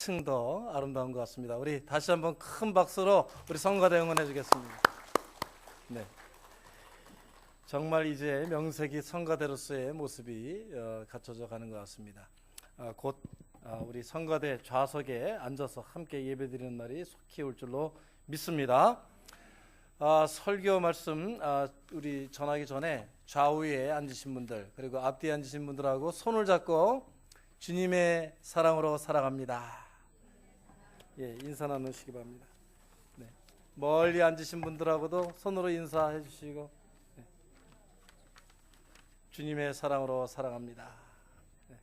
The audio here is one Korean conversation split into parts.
한층 더 아름다운 것 같습니다. 우리 다시 한번 큰 박수로 우리 성가대 응원해 주겠습니다. 네, 정말 이제 명색이 성가대로서의 모습이 갖춰져 가는 것 같습니다. 곧 우리 성가대 좌석에 앉아서 함께 예배드리는 날이 속히 올 줄로 믿습니다. 설교 말씀 우리 전하기 전에 좌우에 앉으신 분들 그리고 앞뒤에 앉으신 분들하고 손을 잡고 주님의 사랑으로 살아갑니다. 예, 인사 나누시기 바랍니다. 네, 멀리 앉으신 분들하고도 손으로 인사해 주시고 네. 주님의 사랑으로 살아갑니다. 네.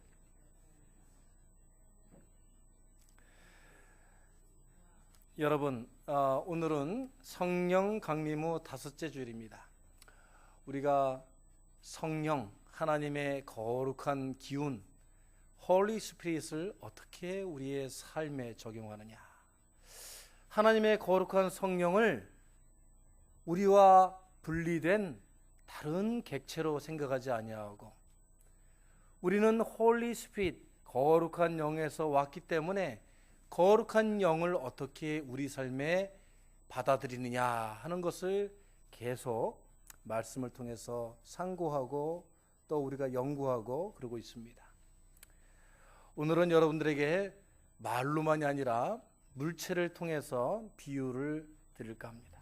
여러분, 오늘은 성령 강림 후 5째 주일입니다. 우리가 성령, 하나님의 거룩한 기운, 홀리 스피릿을 어떻게 우리의 삶에 적용하느냐. 하나님의 거룩한 성령을 우리와 분리된 다른 객체로 생각하지 아니하고 우리는 홀리 스피릿, 거룩한 영에서 왔기 때문에 거룩한 영을 어떻게 우리 삶에 받아들이느냐 하는 것을 계속 말씀을 통해서 상고하고 또 우리가 연구하고 그러고 있습니다. 오늘은 여러분들에게 말로만이 아니라 물체를 통해서 비유를 드릴까 합니다.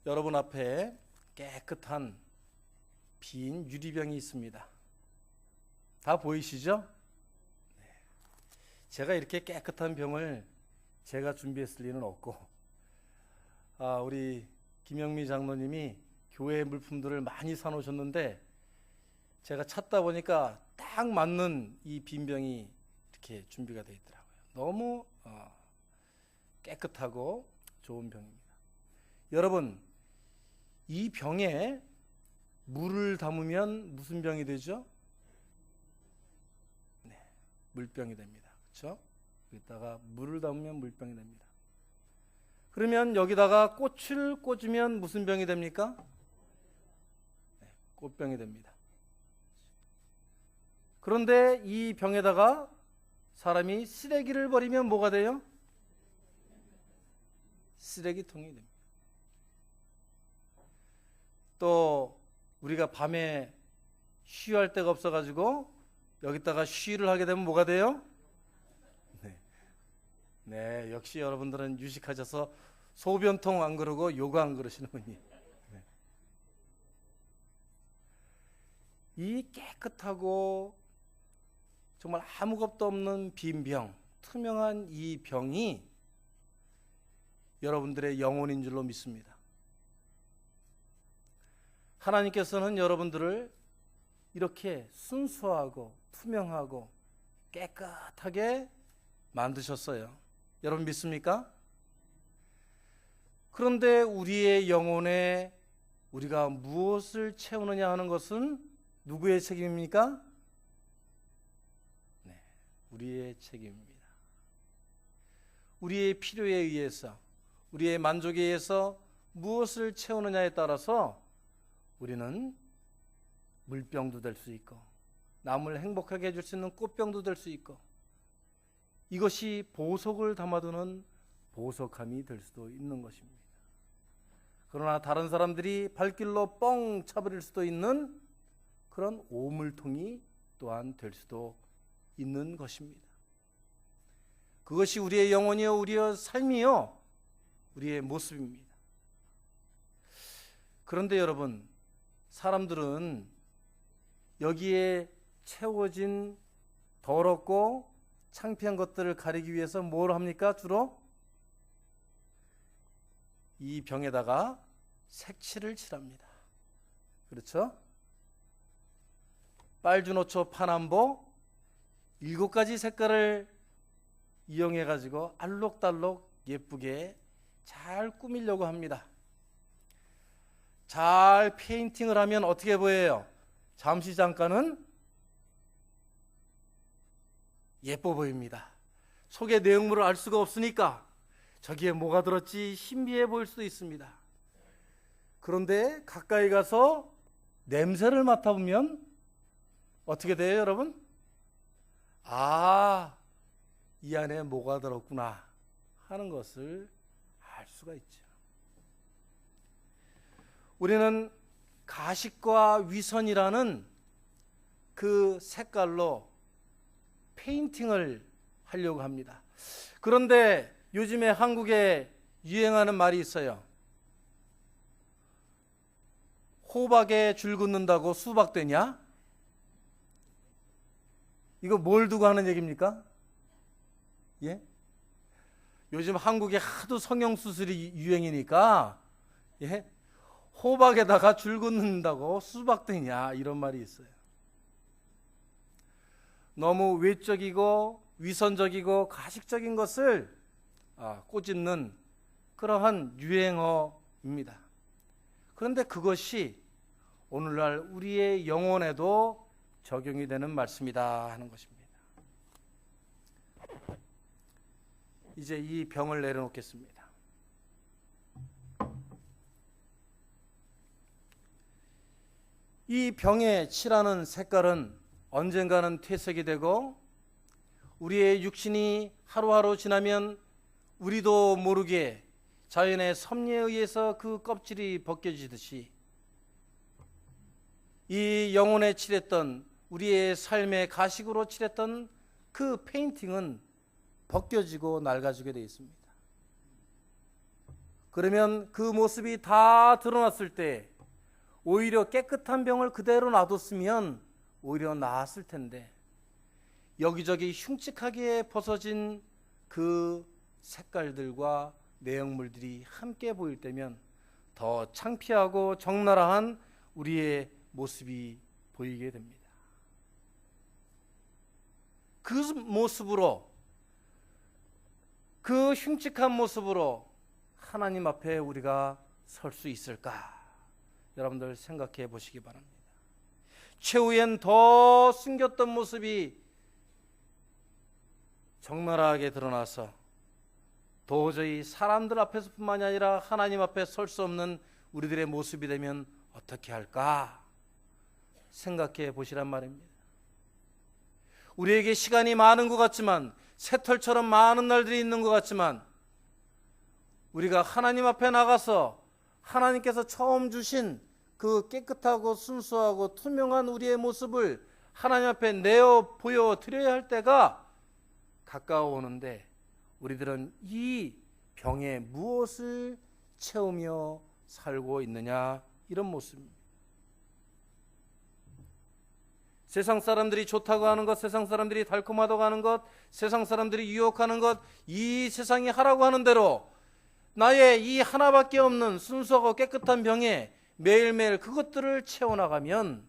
여러분 앞에 깨끗한 빈 유리병이 있습니다. 다 보이시죠? 네. 제가 이렇게 깨끗한 병을 제가 준비했을 리는 없고 우리 김영미 장로님이 교회 물품들을 많이 사놓으셨는데 제가 찾다 보니까 딱 맞는 이 빈병이 이렇게 준비가 되어 있더라고요. 너무 깨끗하고 좋은 병입니다. 여러분, 이 병에 물을 담으면 무슨 병이 되죠? 네, 물병이 됩니다. 그렇죠? 여기다가 물을 담으면 물병이 됩니다. 그러면 여기다가 꽃을 꽂으면 무슨 병이 됩니까? 네, 꽃병이 됩니다. 그런데 이 병에다가 사람이 쓰레기를 버리면 뭐가 돼요? 쓰레기통이 됩니다. 또 우리가 밤에 쉬할 데가 없어가지고 여기다가 쉬를 하게 되면 뭐가 돼요? 네, 역시 여러분들은 유식하셔서 소변통 안 그러고 요가 안 그러시는군요. 네. 이 깨끗하고 정말 아무 것도 없는 빈 병, 투명한 이 병이 여러분들의 영혼인 줄로 믿습니다. 하나님께서는 여러분들을 이렇게 순수하고 투명하고 깨끗하게 만드셨어요. 여러분 믿습니까? 그런데 우리의 영혼에 우리가 무엇을 채우느냐 하는 것은 누구의 책임입니까? 네, 우리의 책임입니다. 우리의 필요에 의해서, 우리의 만족에 의해서 무엇을 채우느냐에 따라서 우리는 물병도 될 수 있고 남을 행복하게 해줄 수 있는 꽃병도 될 수 있고 이것이 보석을 담아두는 보석함이 될 수도 있는 것입니다. 그러나 다른 사람들이 발길로 뻥 차버릴 수도 있는 그런 오물통이 또한 될 수도 있는 것입니다. 그것이 우리의 영혼이요, 우리의 삶이요, 우리의 모습입니다. 그런데 여러분, 사람들은 여기에 채워진 더럽고 창피한 것들을 가리기 위해서 뭘 합니까? 주로 이 병에다가 색칠을 칠합니다. 그렇죠? 빨주노초 파남보 7가지 색깔을 이용해 가지고 알록달록 예쁘게 잘 꾸미려고 합니다. 잘 페인팅을 하면 어떻게 보여요? 잠시 잠깐은 예뻐 보입니다. 속의 내용물을 알 수가 없으니까 저기에 뭐가 들었지 신비해 보일 수도 있습니다. 그런데 가까이 가서 냄새를 맡아보면 어떻게 돼요, 여러분? 아, 이 안에 뭐가 들었구나 하는 것을 알 수가 있죠. 우리는 가식과 위선이라는 그 색깔로 페인팅을 하려고 합니다. 그런데 요즘에 한국에 유행하는 말이 있어요. 호박에 줄 긋는다고 수박 되냐? 이거 뭘 두고 하는 얘기입니까? 예? 요즘 한국에 하도 성형수술이 유행이니까, 예? 호박에다가 줄 긋는다고 수박 되냐? 이런 말이 있어요. 너무 외적이고 위선적이고 가식적인 것을 꼬집는 그러한 유행어입니다. 그런데 그것이 오늘날 우리의 영혼에도 적용이 되는 말씀이다 하는 것입니다. 이제 이 병을 내려놓겠습니다. 이 병에 칠하는 색깔은 언젠가는 퇴색이 되고 우리의 육신이 하루하루 지나면 우리도 모르게 자연의 섭리에 의해서 그 껍질이 벗겨지듯이 이 영혼에 칠했던 우리의 삶의 가식으로 칠했던 그 페인팅은 벗겨지고 낡아지게 되어 있습니다. 그러면 그 모습이 다 드러났을 때 오히려 깨끗한 병을 그대로 놔뒀으면 오히려 나았을 텐데 여기저기 흉측하게 벗어진 그 색깔들과 내용물들이 함께 보일 때면 더 창피하고 적나라한 우리의 모습이 보이게 됩니다. 그 모습으로, 그 흉측한 모습으로 하나님 앞에 우리가 설 수 있을까? 여러분들 생각해 보시기 바랍니다. 최후엔 더 숨겼던 모습이 적나라하게 드러나서 도저히 사람들 앞에서뿐만이 아니라 하나님 앞에 설 수 없는 우리들의 모습이 되면 어떻게 할까 생각해 보시란 말입니다. 우리에게 시간이 많은 것 같지만, 새털처럼 많은 날들이 있는 것 같지만, 우리가 하나님 앞에 나가서 하나님께서 처음 주신 그 깨끗하고 순수하고 투명한 우리의 모습을 하나님 앞에 내어 보여드려야 할 때가 가까워오는데, 우리들은 이 병에 무엇을 채우며 살고 있느냐, 이런 모습입니다. 세상 사람들이 좋다고 하는 것, 세상 사람들이 달콤하다고 하는 것, 세상 사람들이 유혹하는 것, 이 세상이 하라고 하는 대로 나의 이 하나밖에 없는 순수하고 깨끗한 병에 매일매일 그것들을 채워나가면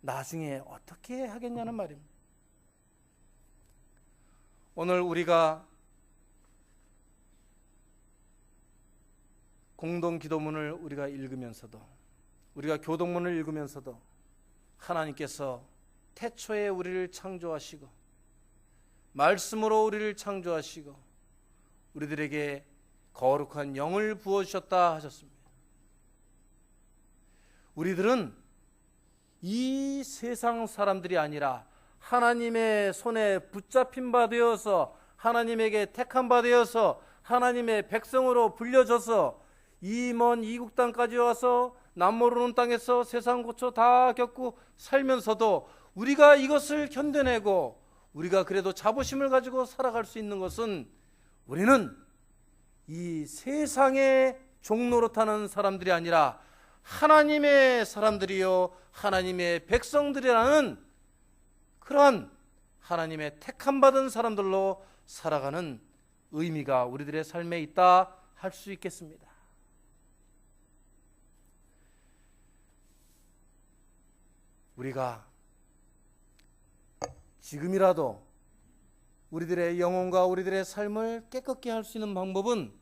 나중에 어떻게 하겠냐는 말입니다. 오늘 우리가 공동기도문을 우리가 읽으면서도, 우리가 교동문을 읽으면서도 하나님께서 태초에 우리를 창조하시고 말씀으로 우리를 창조하시고 우리들에게 거룩한 영을 부어주셨다 하셨습니다. 우리들은 이 세상 사람들이 아니라 하나님의 손에 붙잡힌 바 되어서, 하나님에게 택한 바 되어서, 하나님의 백성으로 불려져서 이 먼 이국 땅까지 와서 남모르는 땅에서 세상 고초 다 겪고 살면서도 우리가 이것을 견뎌내고 우리가 그래도 자부심을 가지고 살아갈 수 있는 것은, 우리는 이 세상의 종노릇하는 사람들이 아니라 하나님의 사람들이요 하나님의 백성들이라는 그러한 하나님의 택함 받은 사람들로 살아가는 의미가 우리들의 삶에 있다 할 수 있겠습니다. 우리가 지금이라도 우리들의 영혼과 우리들의 삶을 깨끗게 할 수 있는 방법은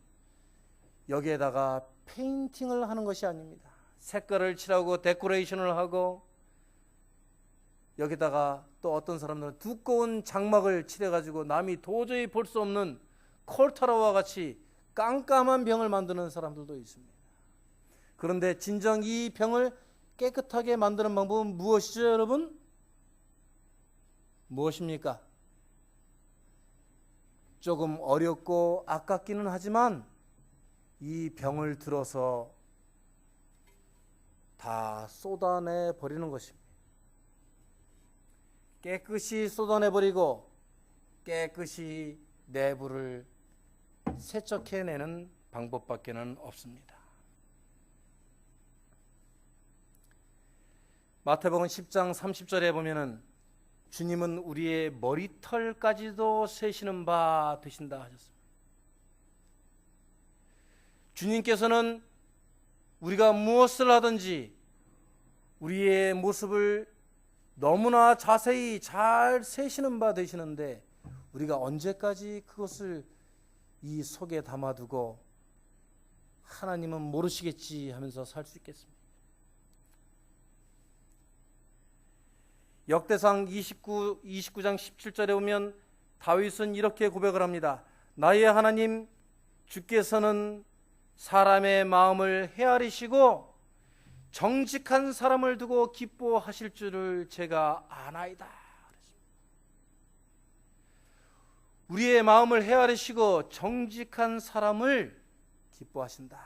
여기에다가 페인팅을 하는 것이 아닙니다. 색깔을 칠하고 데코레이션을 하고, 여기다가 또 어떤 사람들은 두꺼운 장막을 칠해가지고 남이 도저히 볼 수 없는 콜타라와 같이 깜깜한 병을 만드는 사람들도 있습니다. 그런데 진정 이 병을 깨끗하게 만드는 방법은 무엇이죠, 여러분? 무엇입니까? 조금 어렵고 아깝기는 하지만 이 병을 들어서 다 쏟아내 버리는 것입니다. 깨끗이 쏟아내 버리고 깨끗이 내부를 세척해내는 방법밖에는 없습니다. 마태복음 10장 30절에 보면은 주님은 우리의 머리털까지도 세시는 바 되신다 하셨습니다. 주님께서는 우리가 무엇을 하든지 우리의 모습을 너무나 자세히 잘 세시는 바 되시는데 우리가 언제까지 그것을 이 속에 담아두고 하나님은 모르시겠지 하면서 살 수 있겠습니까? 역대상 29장 17절에 보면 다윗은 이렇게 고백을 합니다. 나의 하나님 주께서는 사람의 마음을 헤아리시고 정직한 사람을 두고 기뻐하실 줄을 제가 아나이다. 우리의 마음을 헤아리시고 정직한 사람을 기뻐하신다.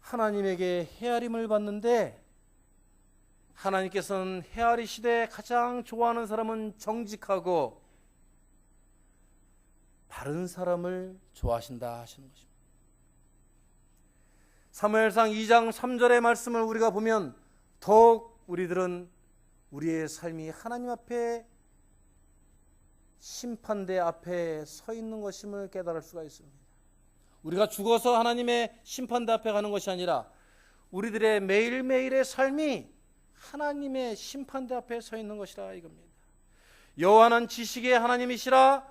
하나님에게 헤아림을 받는데 하나님께서는 헤아리시되 가장 좋아하는 사람은 정직하고 바른 사람을 좋아하신다 하시는 것입니다. 사무엘상 2장 3절의 말씀을 우리가 보면 더욱 우리들은 우리의 삶이 하나님 앞에 심판대 앞에 서 있는 것임을 깨달을 수가 있습니다. 우리가 죽어서 하나님의 심판대 앞에 가는 것이 아니라 우리들의 매일매일의 삶이 하나님의 심판대 앞에 서 있는 것이라 이겁니다. 여호와는 지식의 하나님이시라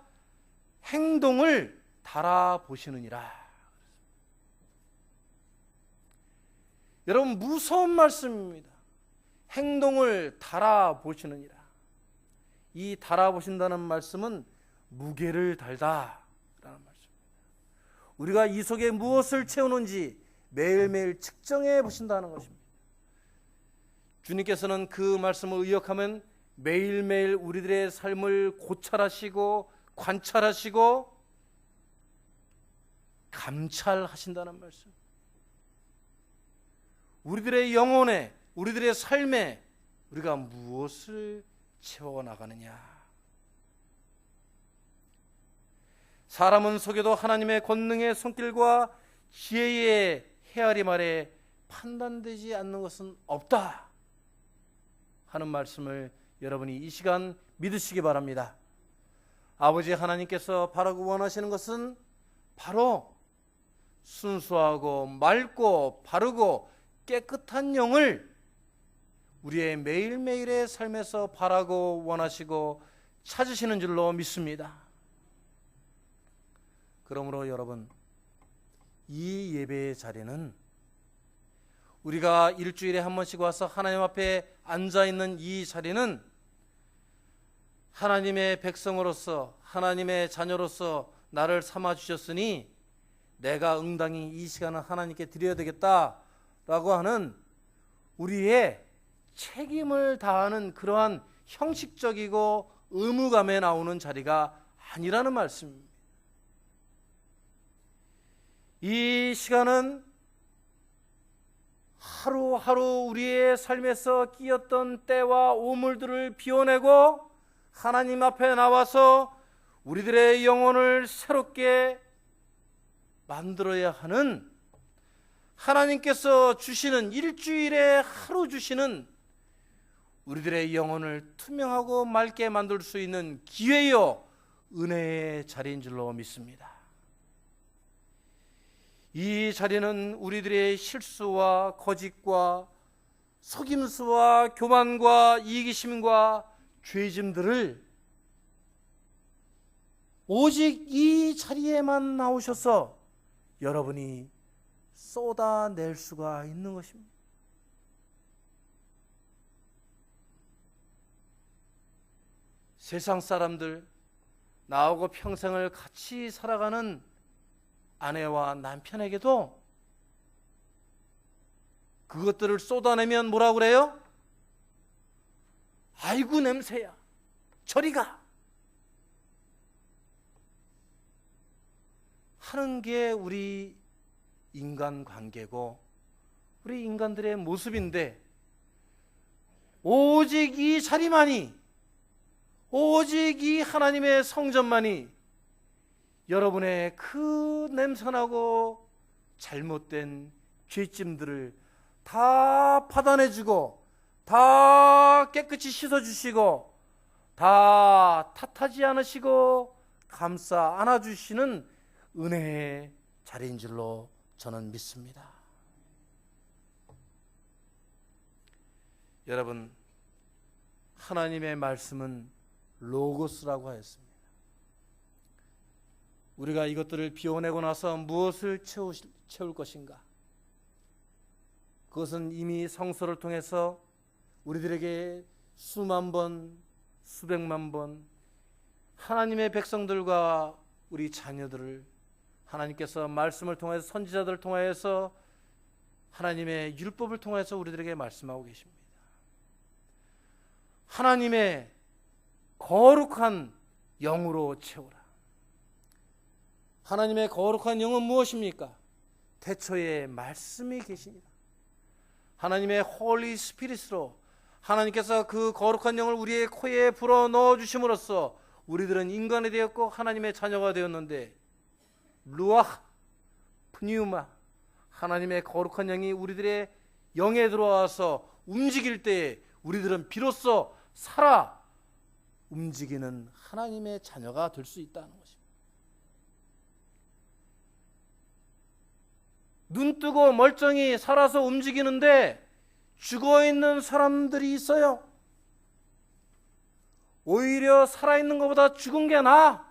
행동을 달아보시느니라. 여러분 무서운 말씀입니다. 행동을 달아보시느니라. 이 달아보신다는 말씀은 무게를 달다라는 말씀입니다. 우리가 이 속에 무엇을 채우는지 매일매일 측정해 보신다는 것입니다. 주님께서는 그 말씀을 의역하면 매일매일 우리들의 삶을 고찰하시고 관찰하시고 감찰하신다는 말씀. 우리들의 영혼에, 우리들의 삶에 우리가 무엇을 채워나가느냐. 사람은 속여도 하나님의 권능의 손길과 지혜의 헤아림 아래 판단되지 않는 것은 없다 하는 말씀을 여러분이 이 시간 믿으시기 바랍니다. 아버지 하나님께서 바라고 원하시는 것은 바로 순수하고 맑고 바르고 깨끗한 영을 우리의 매일매일의 삶에서 바라고 원하시고 찾으시는 줄로 믿습니다. 그러므로 여러분, 이 예배의 자리는 우리가 일주일에 한 번씩 와서 하나님 앞에 앉아있는 이 자리는 하나님의 백성으로서 하나님의 자녀로서 나를 삼아주셨으니 내가 응당히 이 시간을 하나님께 드려야 되겠다라고 하는 우리의 책임을 다하는 그러한 형식적이고 의무감에 나오는 자리가 아니라는 말씀입니다. 이 시간은 하루하루 우리의 삶에서 끼었던 때와 오물들을 비워내고 하나님 앞에 나와서 우리들의 영혼을 새롭게 만들어야 하는 하나님께서 주시는 일주일에 하루 주시는 우리들의 영혼을 투명하고 맑게 만들 수 있는 기회요 은혜의 자리인 줄로 믿습니다. 이 자리는 우리들의 실수와 거짓과 속임수와 교만과 이기심과 죄짐들을 오직 이 자리에만 나오셔서 여러분이 쏟아낼 수가 있는 것입니다. 세상 사람들, 나하고 평생을 같이 살아가는 아내와 남편에게도 그것들을 쏟아내면 뭐라고 그래요? 아이고 냄새야, 저리 가 하는 게 우리 인간관계고 우리 인간들의 모습인데, 오직 이 자리만이, 오직 이 하나님의 성전만이 여러분의 그 냄새나고 잘못된 죄짐들을 다 받아내주고 다 깨끗이 씻어주시고 다 탓하지 않으시고 감싸 안아주시는 은혜의 자리인 줄로 저는 믿습니다. 여러분, 하나님의 말씀은 로고스라고 하였습니다. 우리가 이것들을 비워내고 나서 무엇을 채울 것인가? 그것은 이미 성서를 통해서 우리들에게 수만 번, 수백만 번 하나님의 백성들과 우리 자녀들을 하나님께서 말씀을 통해서 선지자들을 통하여서 하나님의 율법을 통해서 우리들에게 말씀하고 계십니다. 하나님의 거룩한 영으로 채우라. 하나님의 거룩한 영은 무엇입니까? 태초에 말씀이 계시니라. 하나님의 홀리 스피릿으로 하나님께서 그 거룩한 영을 우리의 코에 불어 넣어 주심으로써 우리들은 인간이 되었고 하나님의 자녀가 되었는데, 루아흐 프니우마, 하나님의 거룩한 영이 우리들의 영에 들어와서 움직일 때에 우리들은 비로소 살아 움직이는 하나님의 자녀가 될 수 있다는 것입니다. 눈 뜨고 멀쩡히 살아서 움직이는데 죽어있는 사람들이 있어요. 오히려 살아있는 것보다 죽은 게 나아.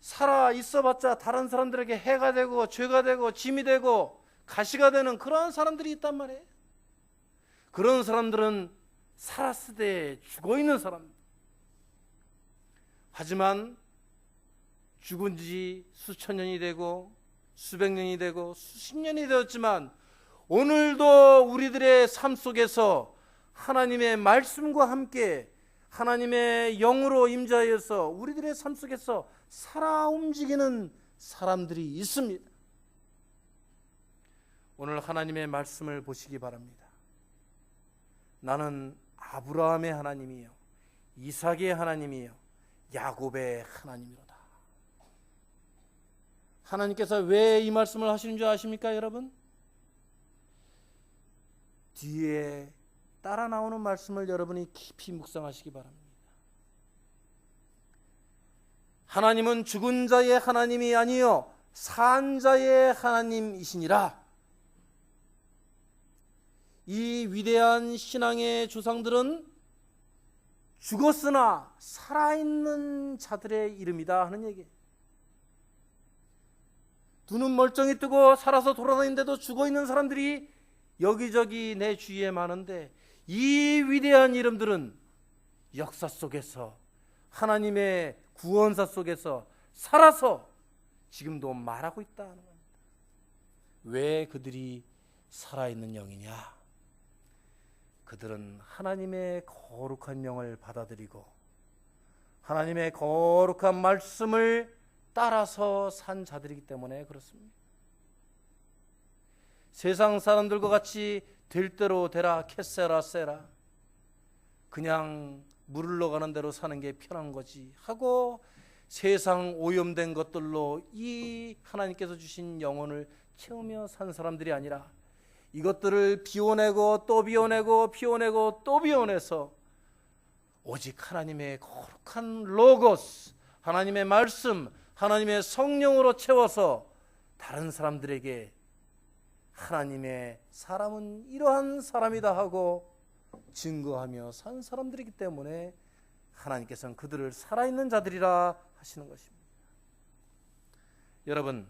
살아 있어봤자 다른 사람들에게 해가 되고 죄가 되고 짐이 되고 가시가 되는 그런 사람들이 있단 말이에요. 그런 사람들은 살았을 때 죽어있는 사람. 하지만 죽은 지 수천 년이 되고 수백 년이 되고 수십 년이 되었지만 오늘도 우리들의 삶 속에서 하나님의 말씀과 함께 하나님의 영으로 임재하여서 우리들의 삶 속에서 살아 움직이는 사람들이 있습니다. 오늘 하나님의 말씀을 보시기 바랍니다. 나는 아브라함의 하나님이요 이삭의 하나님이요 야곱의 하나님이로다. 하나님께서 왜 이 말씀을 하시는 줄 아십니까, 여러분? 뒤에 따라 나오는 말씀을 여러분이 깊이 묵상하시기 바랍니다. 하나님은 죽은 자의 하나님이 아니요 산 자의 하나님이시니라. 이 위대한 신앙의 조상들은 죽었으나 살아있는 자들의 이름이다 하는 얘기예요. 눈은 멀쩡히 뜨고 살아서 돌아다니는데도 죽어있는 사람들이 여기저기 내 주위에 많은데, 이 위대한 이름들은 역사 속에서 하나님의 구원사 속에서 살아서 지금도 말하고 있다는 겁니다. 왜 그들이 살아있는 영이냐? 그들은 하나님의 거룩한 영을 받아들이고 하나님의 거룩한 말씀을 따라서 산 자들이기 때문에 그렇습니다. 세상 사람들과 같이 될 대로 되라 캐세라 세라, 그냥 물 흘러가는 대로 사는 게 편한 거지 하고 세상 오염된 것들로 이 하나님께서 주신 영혼을 채우며 산 사람들이 아니라 이것들을 비워내고 또 비워내고 비워내고 또 비워내서 오직 하나님의 거룩한 로고스, 하나님의 말씀, 하나님의 성령으로 채워서 다른 사람들에게 하나님의 사람은 이러한 사람이다 하고 증거하며 산 사람들이기 때문에 하나님께서는 그들을 살아있는 자들이라 하시는 것입니다. 여러분,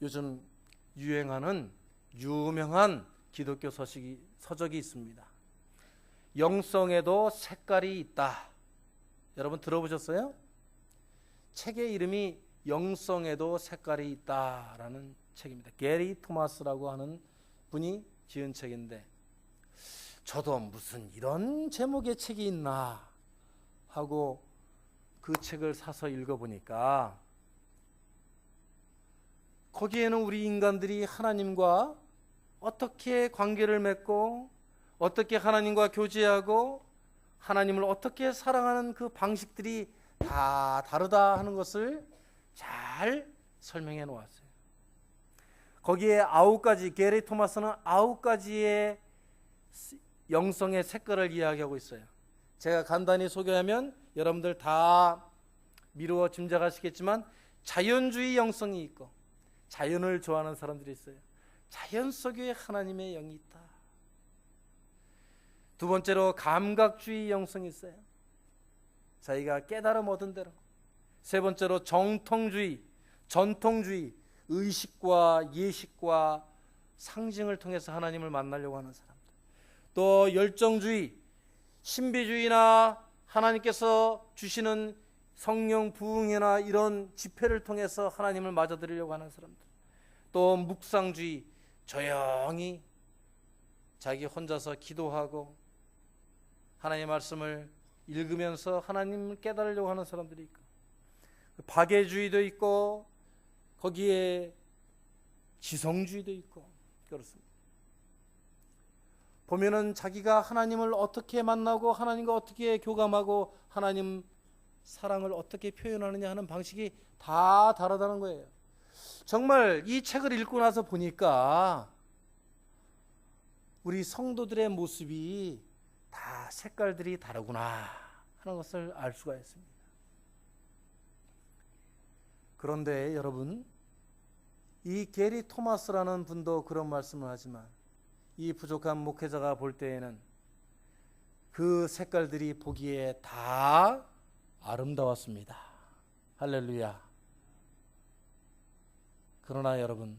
요즘 유행하는 유명한 기독교 서적이 있습니다. 영성에도 색깔이 있다. 여러분 들어보셨어요? 책의 이름이 영성에도 색깔이 있다라는 책입니다. 게리 토마스라고 하는 분이 지은 책인데 저도 무슨 이런 제목의 책이 있나 하고 그 책을 사서 읽어보니까 거기에는 우리 인간들이 하나님과 어떻게 관계를 맺고 어떻게 하나님과 교제하고 하나님을 어떻게 사랑하는 그 방식들이 다 다르다 하는 것을 잘 설명해 놓았어요. 거기에 9가지, 게리 토마스는 9가지의 영성의 색깔을 이야기하고 있어요. 제가 간단히 소개하면 여러분들 다 미루어 짐작하시겠지만 자연주의 영성이 있고 자연을 좋아하는 사람들이 있어요. 자연 속에 하나님의 영이 있다. 두 번째로 감각주의 영성이 있어요. 자기가 깨달음 얻은 대로. 세 번째로 정통주의, 전통주의, 의식과 예식과 상징을 통해서 하나님을 만나려고 하는 사람들. 또 열정주의, 신비주의나 하나님께서 주시는 성령 부흥이나 이런 집회를 통해서 하나님을 맞아들이려고 하는 사람들. 또 묵상주의, 조용히 자기 혼자서 기도하고 하나님의 말씀을 읽으면서 하나님을 깨달으려고 하는 사람들이 있고, 박애주의도 있고 거기에 지성주의도 있고 그렇습니다. 보면은 자기가 하나님을 어떻게 만나고 하나님과 어떻게 교감하고 하나님 사랑을 어떻게 표현하느냐 하는 방식이 다 다르다는 거예요. 정말 이 책을 읽고 나서 보니까 우리 성도들의 모습이 다 색깔들이 다르구나 하는 것을 알 수가 있습니다. 그런데 여러분, 이 게리 토마스라는 분도 그런 말씀을 하지만 이 부족한 목회자가 볼 때에는 그 색깔들이 보기에 다 아름다웠습니다. 할렐루야. 그러나 여러분,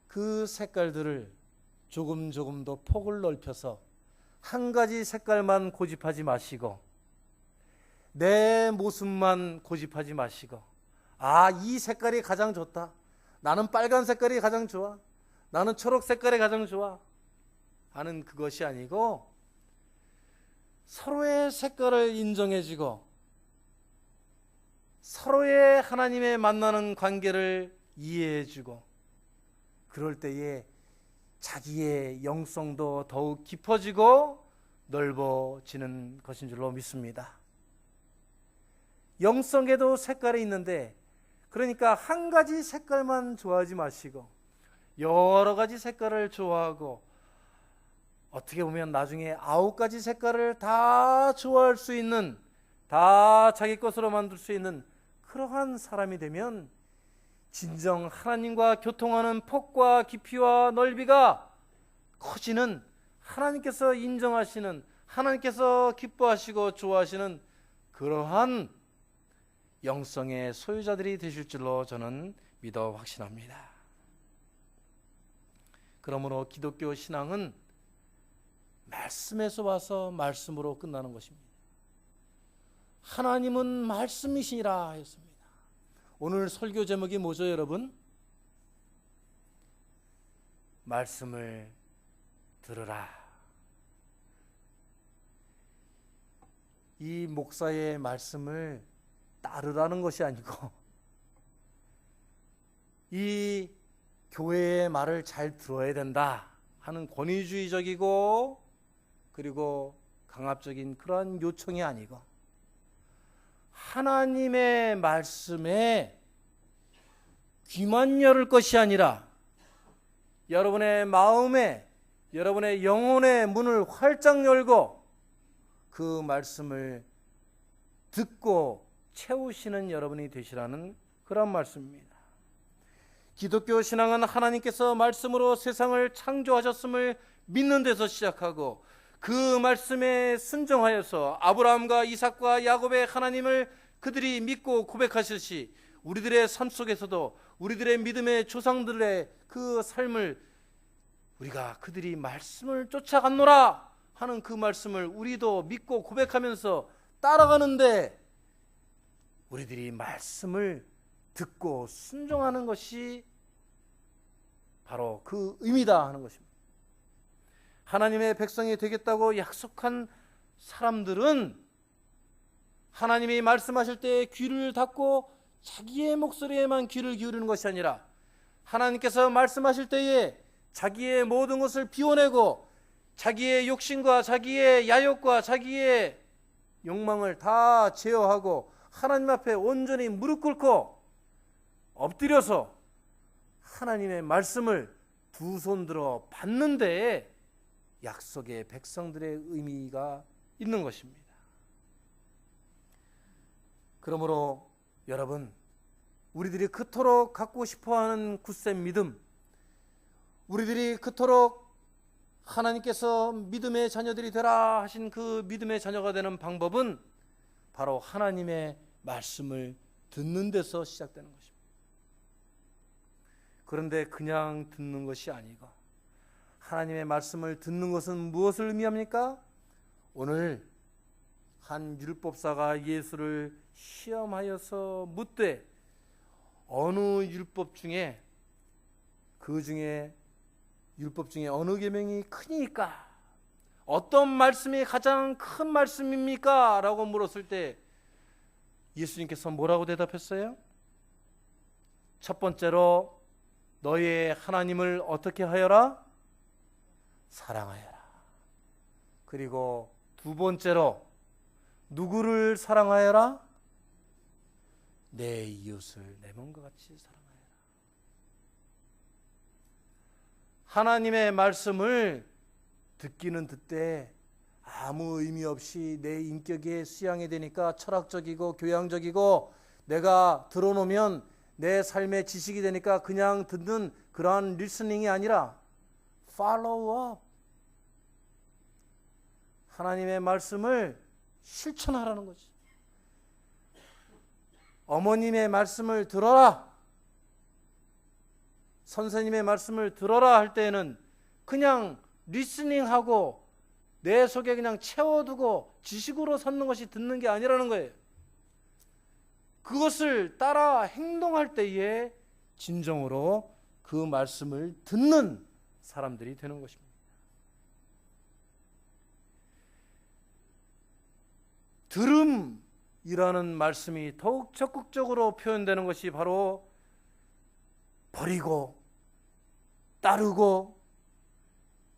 그 색깔들을 조금 더 폭을 넓혀서 한 가지 색깔만 고집하지 마시고 내 모습만 고집하지 마시고, 아, 이 색깔이 가장 좋다, 나는 빨간 색깔이 가장 좋아, 나는 초록 색깔이 가장 좋아 하는 그것이 아니고 서로의 색깔을 인정해주고 서로의 하나님의 만나는 관계를 이해해주고, 그럴 때에 자기의 영성도 더욱 깊어지고 넓어지는 것인 줄로 믿습니다. 영성에도 색깔이 있는데, 그러니까 한 가지 색깔만 좋아하지 마시고 여러 가지 색깔을 좋아하고, 어떻게 보면 나중에 9가지 색깔을 다 좋아할 수 있는, 다 자기 것으로 만들 수 있는 그러한 사람이 되면 진정 하나님과 교통하는 폭과 깊이와 넓이가 커지는, 하나님께서 인정하시는, 하나님께서 기뻐하시고 좋아하시는 그러한 영성의 소유자들이 되실 줄로 저는 믿어 확신합니다. 그러므로 기독교 신앙은 말씀에서 와서 말씀으로 끝나는 것입니다. 하나님은 말씀이시니라 했습니다. 오늘 설교 제목이 뭐죠, 여러분? 말씀을 들으라. 이 목사의 말씀을 따르라는 것이 아니고 이 교회의 말을 잘 들어야 된다 하는 권위주의적이고 그리고 강압적인 그런 요청이 아니고, 하나님의 말씀에 귀만 열을 것이 아니라 여러분의 마음에, 여러분의 영혼의 문을 활짝 열고 그 말씀을 듣고 채우시는 여러분이 되시라는 그런 말씀입니다. 기독교 신앙은 하나님께서 말씀으로 세상을 창조하셨음을 믿는 데서 시작하고, 그 말씀에 순종하여서 아브라함과 이삭과 야곱의 하나님을 그들이 믿고 고백하셨듯이 우리들의 삶 속에서도 우리들의 믿음의 조상들의 그 삶을 우리가 그들이 말씀을 쫓아갔노라 하는 그 말씀을 우리도 믿고 고백하면서 따라가는데, 우리들이 말씀을 듣고 순종하는 것이 바로 그 의미다 하는 것입니다. 하나님의 백성이 되겠다고 약속한 사람들은 하나님이 말씀하실 때 귀를 닫고 자기의 목소리에만 귀를 기울이는 것이 아니라 하나님께서 말씀하실 때에 자기의 모든 것을 비워내고 자기의 욕심과 자기의 야욕과 자기의 욕망을 다 제어하고 하나님 앞에 온전히 무릎 꿇고 엎드려서 하나님의 말씀을 두 손 들어 받는 데에 약속의 백성들의 의미가 있는 것입니다. 그러므로 여러분, 우리들이 그토록 갖고 싶어하는 굳센 믿음, 우리들이 그토록 하나님께서 믿음의 자녀들이 되라 하신 그 믿음의 자녀가 되는 방법은 바로 하나님의 말씀을 듣는 데서 시작되는 것입니다. 그런데 그냥 듣는 것이 아니고 하나님의 말씀을 듣는 것은 무엇을 의미합니까? 오늘 한 율법사가 예수를 시험하여서 묻되 어느 율법 중에 율법 중에 어느 계명이 크니까? 어떤 말씀이 가장 큰 말씀입니까? 라고 물었을 때 예수님께서 뭐라고 대답했어요? 첫 번째로 너의 하나님을 어떻게 하여라? 사랑하여라. 그리고 두 번째로 누구를 사랑하여라? 내 이웃을 내 몸과 같이 사랑하여라. 하나님의 말씀을 듣기는 듣되 아무 의미 없이 내 인격에 수양이 되니까 철학적이고 교양적이고 내가 들어놓으면 내 삶의 지식이 되니까 그냥 듣는 그러한 리스닝이 아니라 follow up. 하나님의 말씀을 실천하라는 거지. 어머님의 말씀을 들어라, 선생님의 말씀을 들어라 할 때에는 그냥 리스닝하고 내 속에 그냥 채워두고 지식으로 삼는 것이 듣는 게 아니라는 거예요. 그것을 따라 행동할 때에 진정으로 그 말씀을 듣는 사람들이 되는 것입니다. 들음이라는 말씀이 더욱 적극적으로 표현되는 것이 바로 버리고 따르고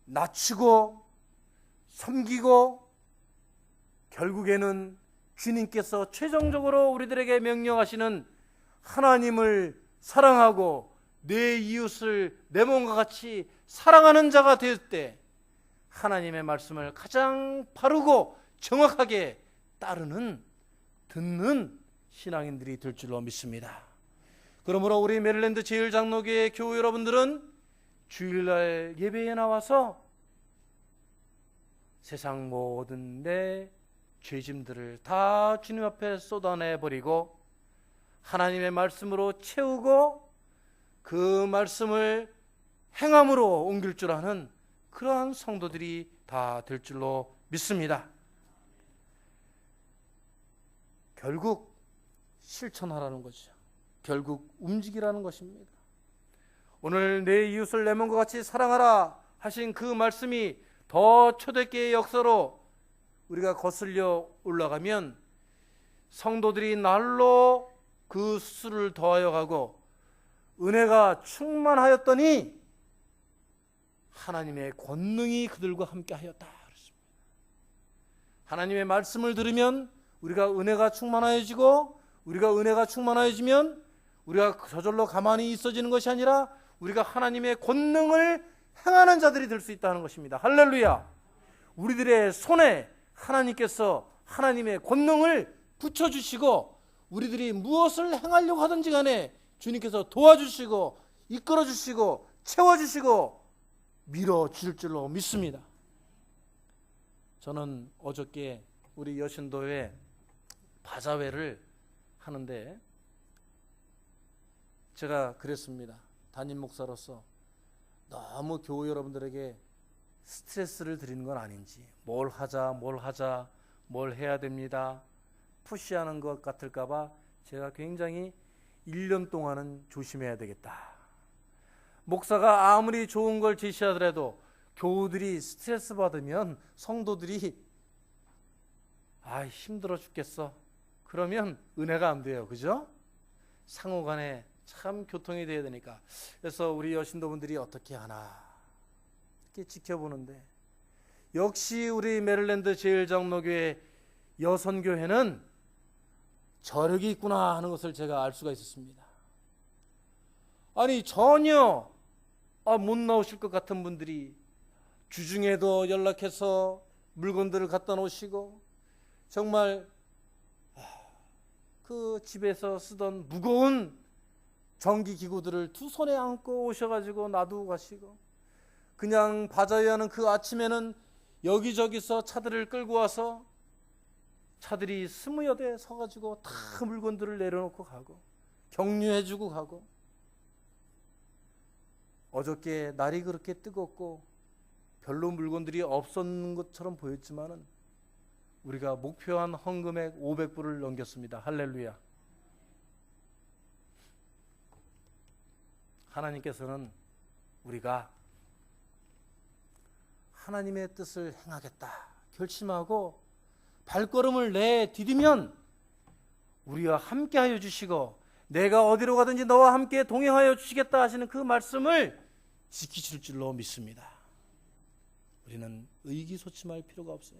낮추고 섬기고 결국에는 주님께서 최종적으로 우리들에게 명령하시는 하나님을 사랑하고 내 이웃을 내 몸과 같이 사랑하는 자가 될 때 하나님의 말씀을 가장 바르고 정확하게 따르는 듣는 신앙인들이 될 줄로 믿습니다. 그러므로 우리 메릴랜드 제일장로교회 교우 여러분들은 주일날 예배에 나와서 세상 모든 내 죄짐들을 다 주님 앞에 쏟아내버리고 하나님의 말씀으로 채우고 그 말씀을 행함으로 옮길 줄 아는 그러한 성도들이 다 될 줄로 믿습니다. 결국 실천하라는 거죠. 결국 움직이라는 것입니다. 오늘 내 이웃을 내 몸과 같이 사랑하라 하신 그 말씀이 더 초대교회의 역사로 우리가 거슬려 올라가면 성도들이 날로 그 수를 더하여 가고 은혜가 충만하였더니 하나님의 권능이 그들과 함께 하였다. 하나님의 말씀을 들으면 우리가 은혜가 충만하여지고 우리가 은혜가 충만하여지면 우리가 저절로 가만히 있어지는 것이 아니라 우리가 하나님의 권능을 행하는 자들이 될 수 있다는 것입니다. 할렐루야. 우리들의 손에 하나님께서 하나님의 권능을 붙여주시고 우리들이 무엇을 행하려고 하든지 간에 주님께서 도와주시고 이끌어주시고 채워주시고 밀어줄 줄로 믿습니다. 저는 어저께 우리 여신도에 바자회를 하는데 제가 그랬습니다. 담임 목사로서 너무 교우 여러분들에게 스트레스를 드리는 건 아닌지, 뭘 하자 뭘 해야 됩니다 푸시하는 것 같을까 봐 제가 굉장히 1년 동안은 조심해야 되겠다. 목사가 아무리 좋은 걸 제시하더라도 교우들이 스트레스 받으면 성도들이 힘들어 죽겠어. 그러면 은혜가 안 돼요. 그죠? 상호간에 참 교통이 돼야 되니까. 그래서 우리 여신도분들이 어떻게 하나 이렇게 지켜보는데, 역시 우리 메릴랜드 제일장로교회 여선교회는 저력이 있구나 하는 것을 제가 알 수가 있었습니다. 아니 전혀 못 나오실 것 같은 분들이 주중에도 연락해서 물건들을 갖다 놓으시고, 정말 그 집에서 쓰던 무거운 전기기구들을 두 손에 안고 오셔가지고 놔두고 가시고, 그냥 바자회하는 하는 그 아침에는 여기저기서 차들을 끌고 와서 차들이 20여 대 서가지고 다 물건들을 내려놓고 가고 격려해주고 가고. 어저께 날이 그렇게 뜨겁고 별로 물건들이 없었는 것처럼 보였지만은 우리가 목표한 헌금액 500불을 넘겼습니다. 할렐루야. 하나님께서는 우리가 하나님의 뜻을 행하겠다 결심하고 발걸음을 내디디면 우리와 함께하여 주시고, 내가 어디로 가든지 너와 함께 동행하여 주시겠다 하시는 그 말씀을 지키실 줄로 믿습니다. 우리는 의기소침할 필요가 없어요.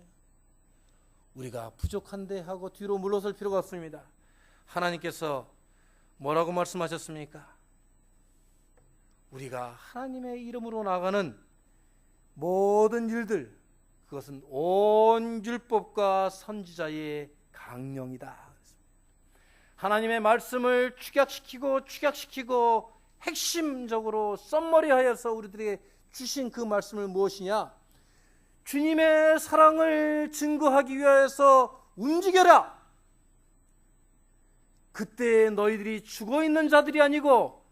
우리가 부족한데 하고 뒤로 물러설 필요가 없습니다. 하나님께서 뭐라고 말씀하셨습니까? 우리가 하나님의 이름으로 나가는 모든 일들, 그것은 온 율법과 선지자의 강령이다. 하나님의 말씀을 축약시키고 핵심적으로 썸머리하여서 우리들에게 주신 그 말씀을 무엇이냐? 주님의 사랑을 증거하기 위하여서 움직여라. 그때 너희들이 죽어있는 자들이 아니고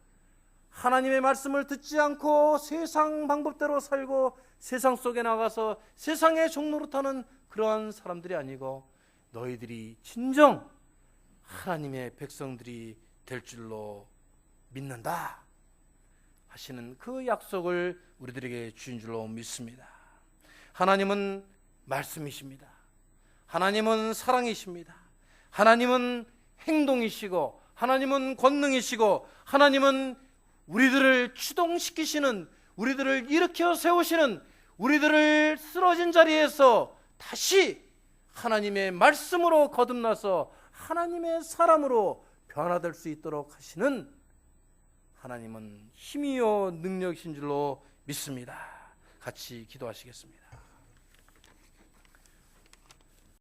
하나님의 말씀을 듣지 않고 세상 방법대로 살고 세상 속에 나가서 세상의 종로로 타는 그러한 사람들이 아니고 너희들이 진정 하나님의 백성들이 될 줄로 믿는다 하시는 그 약속을 우리들에게 주신 줄로 믿습니다. 하나님은 말씀이십니다. 하나님은 사랑이십니다. 하나님은 행동이시고 하나님은 권능이시고 하나님은 우리들을 추동시키시는, 우리들을 일으켜 세우시는, 우리들을 쓰러진 자리에서 다시 하나님의 말씀으로 거듭나서 하나님의 사람으로 변화될 수 있도록 하시는 하나님은 힘이요 능력이신 줄로 믿습니다. 같이 기도하시겠습니다.